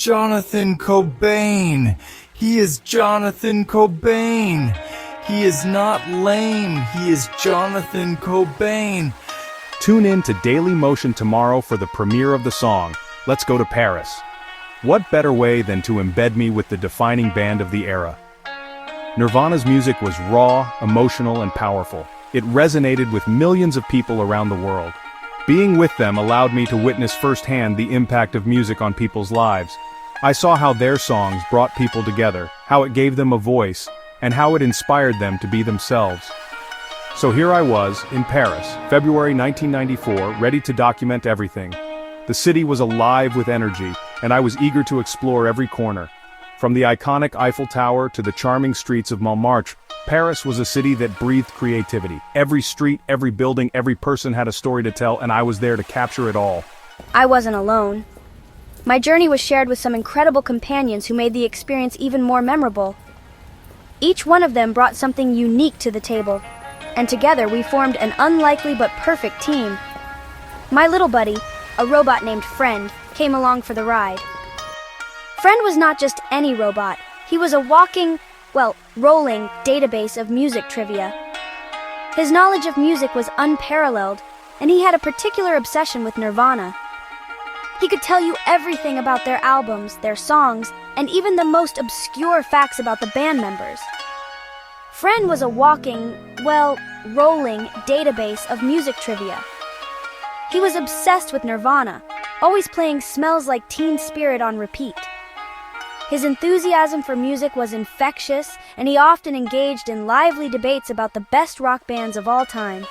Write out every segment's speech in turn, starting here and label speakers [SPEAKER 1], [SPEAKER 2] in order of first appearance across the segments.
[SPEAKER 1] Jonathan Cobain. He is Jonathan Cobain. He is not lame. He is Jonathan Cobain.
[SPEAKER 2] Tune in to Daily Motion tomorrow for the premiere of the song, Let's Go to Paris. What better way than to embed me with the defining band of the era? Nirvana's music was raw, emotional, and powerful. It resonated with millions of people around the world. Being with them allowed me to witness firsthand the impact of music on people's lives. I saw how their songs brought people together, how it gave them a voice, and how it inspired them to be themselves. So here I was, in Paris, February 1994, ready to document everything. The city was alive with energy, and I was eager to explore every corner. From the iconic Eiffel Tower to the charming streets of Montmartre, Paris was a city that breathed creativity. Every street, every building, every person had a story to tell, and I was there to capture it all.
[SPEAKER 3] I wasn't alone. My journey was shared with some incredible companions who made the experience even more memorable. Each one of them brought something unique to the table, and together we formed an unlikely but perfect team. My little buddy, a robot named Friend, came along for the ride. Friend was not just any robot. He was a rolling database of music trivia. His knowledge of music was unparalleled, and he had a particular obsession with Nirvana. He could tell you everything about their albums, their songs, and even the most obscure facts about the band members. Friend was a rolling database of music trivia. He was obsessed with Nirvana, always playing Smells Like Teen Spirit on repeat. His enthusiasm for music was infectious, and he often engaged in lively debates about the best rock bands of all time.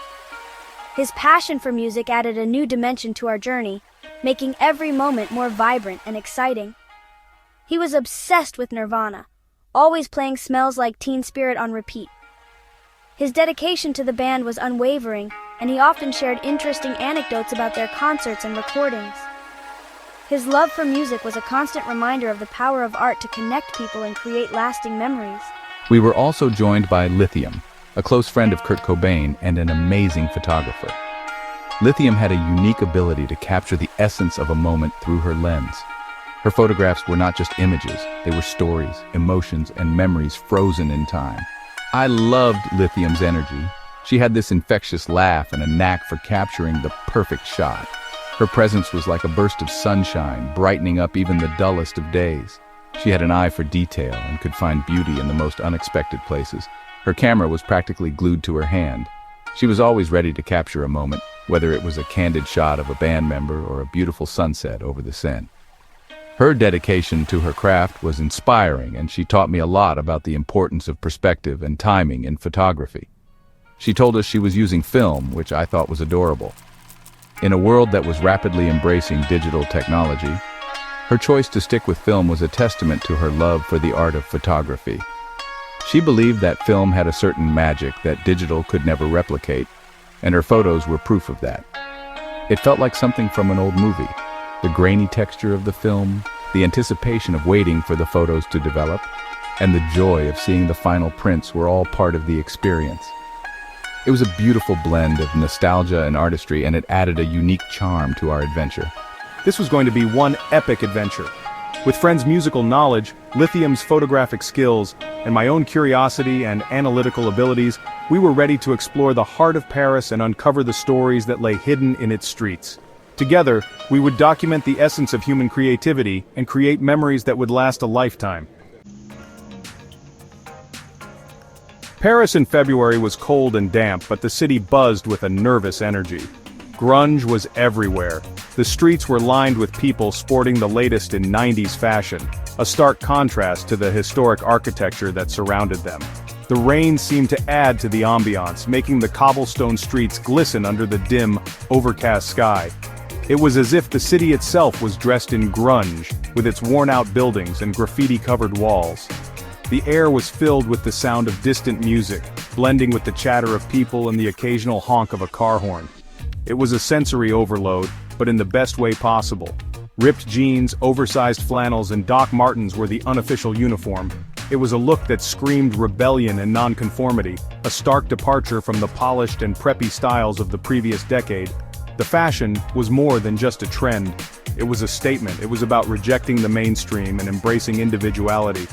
[SPEAKER 3] His passion for music added a new dimension to our journey, making every moment more vibrant and exciting. He was obsessed with Nirvana, always playing Smells Like Teen Spirit on repeat. His dedication to the band was unwavering, and he often shared interesting anecdotes about their concerts and recordings. His love for music was a constant reminder of the power of art to connect people and create lasting memories.
[SPEAKER 4] We were also joined by Lithium, a close friend of Kurt Cobain and an amazing photographer. Lithium had a unique ability to capture the essence of a moment through her lens. Her photographs were not just images, they were stories, emotions, and memories frozen in time. I loved Lithium's energy. She had this infectious laugh and a knack for capturing the perfect shot. Her presence was like a burst of sunshine, brightening up even the dullest of days. She had an eye for detail and could find beauty in the most unexpected places. Her camera was practically glued to her hand. She was always ready to capture a moment, whether it was a candid shot of a band member or a beautiful sunset over the Seine. Her dedication to her craft was inspiring, and she taught me a lot about the importance of perspective and timing in photography. She told us she was using film, which I thought was adorable. In a world that was rapidly embracing digital technology, her choice to stick with film was a testament to her love for the art of photography. She believed that film had a certain magic that digital could never replicate, and her photos were proof of that. It felt like something from an old movie. The grainy texture of the film, the anticipation of waiting for the photos to develop, and the joy of seeing the final prints were all part of the experience. It was a beautiful blend of nostalgia and artistry, and it added a unique charm to our adventure.
[SPEAKER 2] This was going to be one epic adventure. With Friend's musical knowledge, Lithium's photographic skills, and my own curiosity and analytical abilities, we were ready to explore the heart of Paris and uncover the stories that lay hidden in its streets. Together, we would document the essence of human creativity and create memories that would last a lifetime. Paris in February was cold and damp, but the city buzzed with a nervous energy. Grunge was everywhere. The streets were lined with people sporting the latest in 90s fashion, a stark contrast to the historic architecture that surrounded them. The rain seemed to add to the ambiance, making the cobblestone streets glisten under the dim, overcast sky. It was as if the city itself was dressed in grunge, with its worn-out buildings and graffiti-covered walls. The air was filled with the sound of distant music, blending with the chatter of people and the occasional honk of a car horn. It was a sensory overload, but in the best way possible. Ripped jeans, oversized flannels, and Doc Martens were the unofficial uniform. It was a look that screamed rebellion and nonconformity, a stark departure from the polished and preppy styles of the previous decade. The fashion was more than just a trend. It was a statement. It was about rejecting the mainstream and embracing individuality.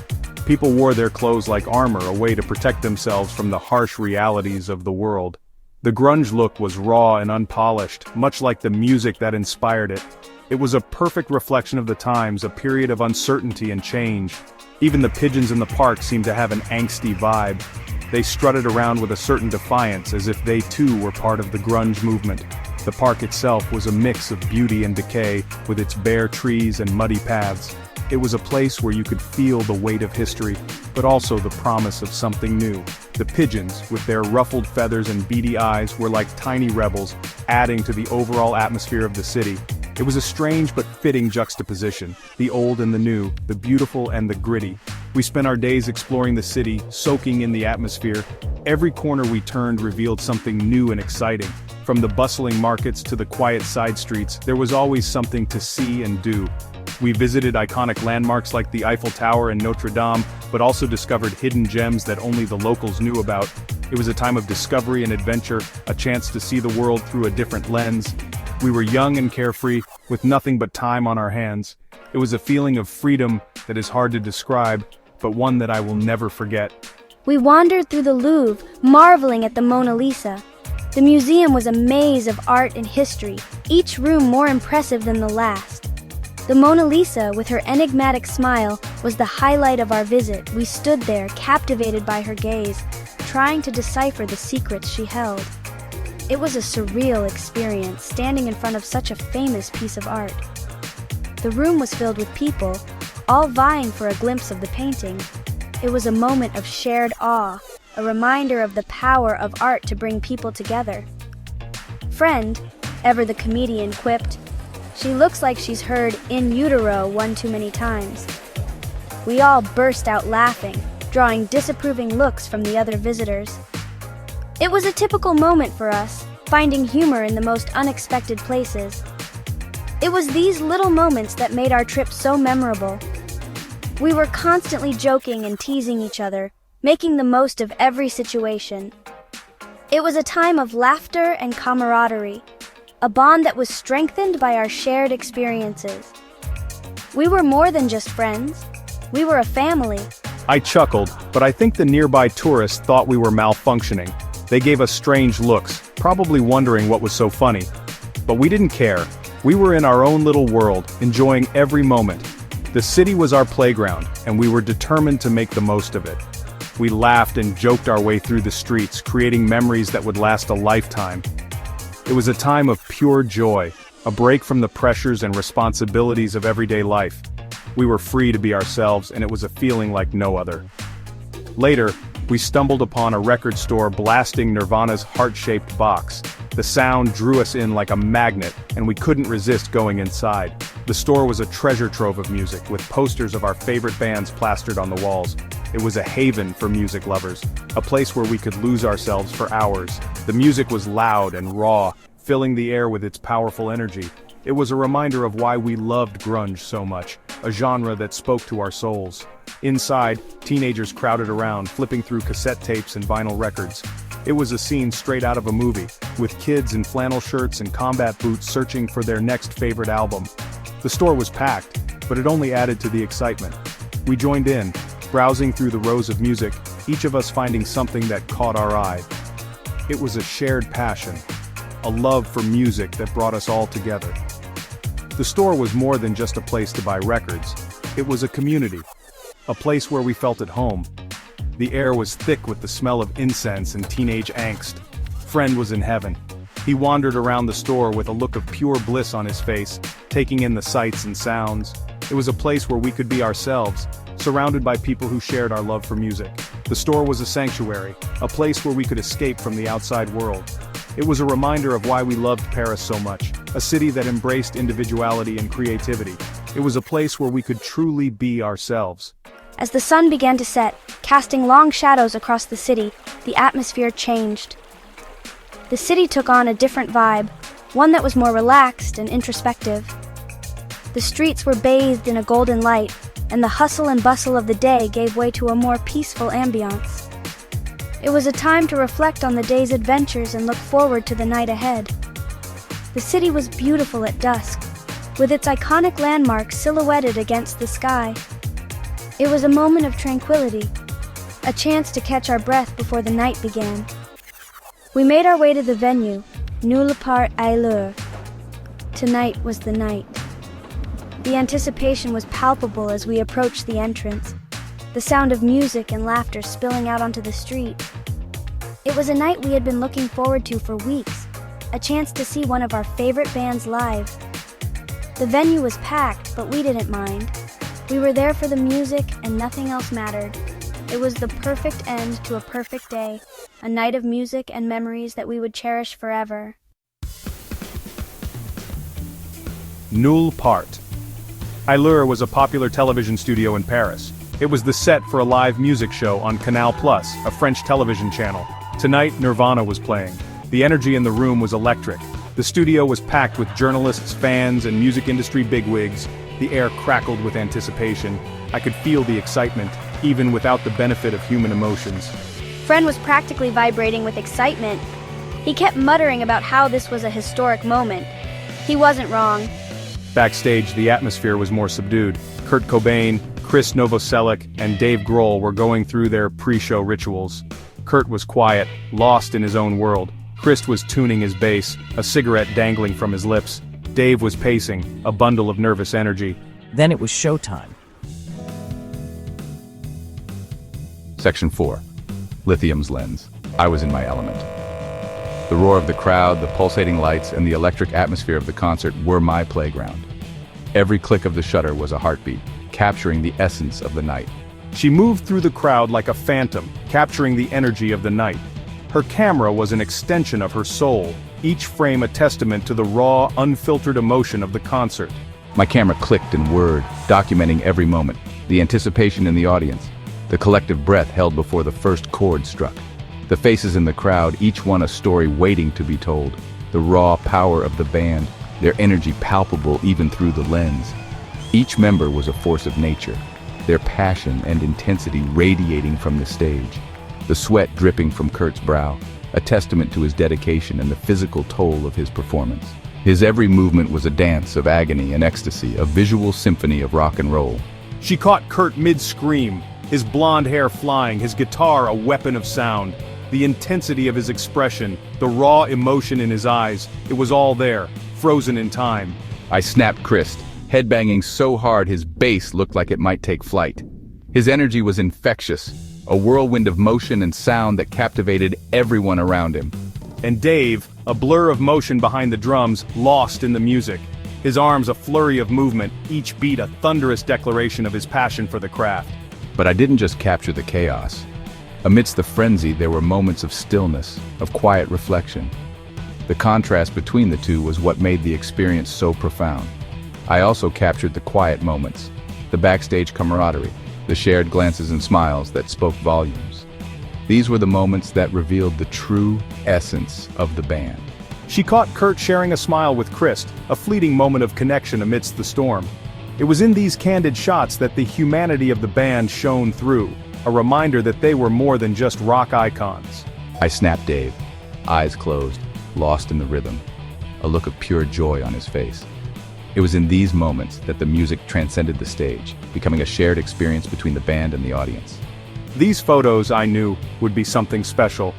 [SPEAKER 2] People wore their clothes like armor, a way to protect themselves from the harsh realities of the world. The grunge look was raw and unpolished, much like the music that inspired it. It was a perfect reflection of the times, a period of uncertainty and change. Even the pigeons in the park seemed to have an angsty vibe. They strutted around with a certain defiance, as if they too were part of the grunge movement. The park itself was a mix of beauty and decay, with its bare trees and muddy paths. It was a place where you could feel the weight of history, but also the promise of something new. The pigeons, with their ruffled feathers and beady eyes, were like tiny rebels, adding to the overall atmosphere of the city. It was a strange but fitting juxtaposition, the old and the new, the beautiful and the gritty. We spent our days exploring the city, soaking in the atmosphere. Every corner we turned revealed something new and exciting. From the bustling markets to the quiet side streets, there was always something to see and do. We visited iconic landmarks like the Eiffel Tower and Notre Dame, but also discovered hidden gems that only the locals knew about. It was a time of discovery and adventure, a chance to see the world through a different lens. We were young and carefree, with nothing but time on our hands. It was a feeling of freedom that is hard to describe, but one that I will never forget.
[SPEAKER 3] We wandered through the Louvre, marveling at the Mona Lisa. The museum was a maze of art and history, each room more impressive than the last. The Mona Lisa, with her enigmatic smile, was the highlight of our visit. We stood there, captivated by her gaze, trying to decipher the secrets she held. It was a surreal experience, standing in front of such a famous piece of art. The room was filled with people, all vying for a glimpse of the painting. It was a moment of shared awe, a reminder of the power of art to bring people together. "Friend," Ever the comedian quipped, "she looks like she's heard 'in utero' one too many times." We all burst out laughing, drawing disapproving looks from the other visitors. It was a typical moment for us, finding humor in the most unexpected places. It was these little moments that made our trip so memorable. We were constantly joking and teasing each other, making the most of every situation. It was a time of laughter and camaraderie, a bond that was strengthened by our shared experiences. We were more than just friends. We were a family.
[SPEAKER 2] I chuckled, but I think the nearby tourists thought we were malfunctioning. They gave us strange looks, probably wondering what was so funny. But we didn't care. We were in our own little world, enjoying every moment. The city was our playground, and we were determined to make the most of it. We laughed and joked our way through the streets, creating memories that would last a lifetime. It was a time of pure joy, a break from the pressures and responsibilities of everyday life. We were free to be ourselves, and it was a feeling like no other. Later, we stumbled upon a record store blasting Nirvana's heart-shaped box. The sound drew us in like a magnet, and we couldn't resist going inside. The store was a treasure trove of music, with posters of our favorite bands plastered on the walls. It was a haven for music lovers, a place where we could lose ourselves for hours. The music was loud and raw, filling the air with its powerful energy. It was a reminder of why we loved grunge so much, a genre that spoke to our souls. Inside, teenagers crowded around, flipping through cassette tapes and vinyl records. It was a scene straight out of a movie, with kids in flannel shirts and combat boots searching for their next favorite album. The store was packed, but it only added to the excitement. We joined in, browsing through the rows of music, each of us finding something that caught our eye. It was a shared passion, a love for music that brought us all together. The store was more than just a place to buy records. It was a community, a place where we felt at home. The air was thick with the smell of incense and teenage angst. Friend was in heaven. He wandered around the store with a look of pure bliss on his face, taking in the sights and sounds. It was a place where we could be ourselves, surrounded by people who shared our love for music. The store was a sanctuary, a place where we could escape from the outside world. It was a reminder of why we loved Paris so much, a city that embraced individuality and creativity. It was a place where we could truly be ourselves.
[SPEAKER 3] As the sun began to set, casting long shadows across the city, the atmosphere changed. The city took on a different vibe, one that was more relaxed and introspective. The streets were bathed in a golden light, and the hustle and bustle of the day gave way to a more peaceful ambiance. It was a time to reflect on the day's adventures and look forward to the night ahead. The city was beautiful at dusk, with its iconic landmarks silhouetted against the sky. It was a moment of tranquility, a chance to catch our breath before the night began. We made our way to the venue, Nulle part ailleurs. Tonight was the night. The anticipation was palpable as we approached the entrance, the sound of music and laughter spilling out onto the street. It was a night we had been looking forward to for weeks, a chance to see one of our favorite bands live. The venue was packed, but we didn't mind. We were there for the music and nothing else mattered. It was the perfect end to a perfect day, a night of music and memories that we would cherish forever.
[SPEAKER 2] Nulle part. Ailleurs was a popular television studio in Paris. It was the set for a live music show on Canal+, a French television channel. Tonight, Nirvana was playing. The energy in the room was electric. The studio was packed with journalists, fans, and music industry bigwigs. The air crackled with anticipation. I could feel the excitement, even without the benefit of human emotions.
[SPEAKER 3] Friend was practically vibrating with excitement. He kept muttering about how this was a historic moment. He wasn't wrong.
[SPEAKER 2] Backstage, the atmosphere was more subdued. Kurt Cobain, Chris Novoselic, and Dave Grohl were going through their pre-show rituals. Kurt was quiet, lost in his own world. Chris was tuning his bass, a cigarette dangling from his lips. Dave was pacing, a bundle of nervous energy.
[SPEAKER 5] Then it was showtime.
[SPEAKER 4] Section 4. Lithium's lens. I was in my element. The roar of the crowd, the pulsating lights, and the electric atmosphere of the concert were my playground. Every click of the shutter was a heartbeat, capturing the essence of the night.
[SPEAKER 2] She moved through the crowd like a phantom, capturing the energy of the night. Her camera was an extension of her soul, each frame a testament to the raw, unfiltered emotion of the concert.
[SPEAKER 4] My camera clicked and whirred, documenting every moment, the anticipation in the audience, the collective breath held before the first chord struck. The faces in the crowd, each one a story waiting to be told. The raw power of the band, their energy palpable even through the lens. Each member was a force of nature, their passion and intensity radiating from the stage. The sweat dripping from Kurt's brow, a testament to his dedication and the physical toll of his performance. His every movement was a dance of agony and ecstasy, a visual symphony of rock and roll.
[SPEAKER 2] She caught Kurt mid-scream, his blonde hair flying, his guitar a weapon of sound. The intensity of his expression, the raw emotion in his eyes, it was all there, frozen in time.
[SPEAKER 4] I snapped Chris, headbanging so hard his bass looked like it might take flight. His energy was infectious, a whirlwind of motion and sound that captivated everyone around him.
[SPEAKER 2] And Dave, a blur of motion behind the drums, lost in the music. His arms a flurry of movement, each beat a thunderous declaration of his passion for the craft.
[SPEAKER 4] But I didn't just capture the chaos. Amidst the frenzy, there were moments of stillness, of quiet reflection. The contrast between the two was what made the experience so profound. I also captured the quiet moments, the backstage camaraderie, the shared glances and smiles that spoke volumes. These were the moments that revealed the true essence of the band.
[SPEAKER 2] She caught Kurt sharing a smile with Chris, a fleeting moment of connection amidst the storm. It was in these candid shots that the humanity of the band shone through, a reminder that they were more than just rock icons.
[SPEAKER 4] I snapped Dave, eyes closed, lost in the rhythm, a look of pure joy on his face. It was in these moments that the music transcended the stage, becoming a shared experience between the band and the audience.
[SPEAKER 2] These photos, I knew, would be something special.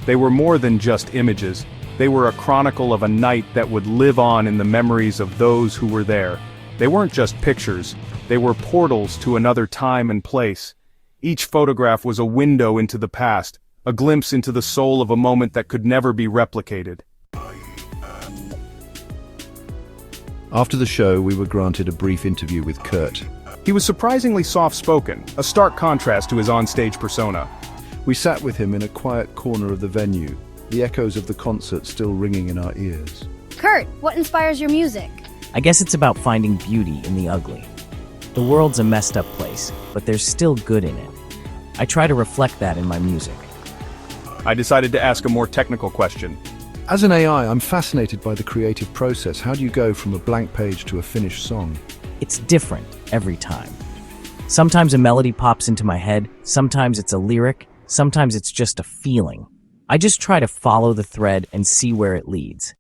[SPEAKER 2] They were more than just images. They were a chronicle of a night that would live on in the memories of those who were there. They weren't just pictures, they were portals to another time and place. Each photograph was a window into the past, a glimpse into the soul of a moment that could never be replicated.
[SPEAKER 6] After the show, we were granted a brief interview with Kurt.
[SPEAKER 2] He was surprisingly soft-spoken, a stark contrast to his on-stage persona.
[SPEAKER 6] We sat with him in a quiet corner of the venue, the echoes of the concert still ringing in our ears.
[SPEAKER 3] Kurt, what inspires your music?
[SPEAKER 5] I guess it's about finding beauty in the ugly. The world's a messed up place, but there's still good in it. I try to reflect that in my music.
[SPEAKER 2] I decided to ask a more technical question.
[SPEAKER 6] As an AI, I'm fascinated by the creative process. How do you go from a blank page to a finished song?
[SPEAKER 5] It's different every time. Sometimes a melody pops into my head, sometimes it's a lyric, sometimes it's just a feeling. I just try to follow the thread and see where it leads.